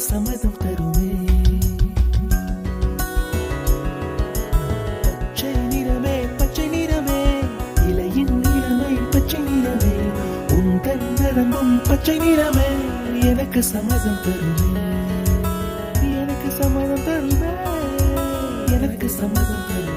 சம்மதம் தருமே. பச்சை நிறமே பச்சை நிறமே, இலையின் நிறமை பச்சை நிறமே, உந்தன் நரம்பும் பச்சை நிறமே, எனக்கு சம்மதம் தருமே, எனக்கு சம்மதம் தருமே, எனக்கு சம்மதம் தருமே.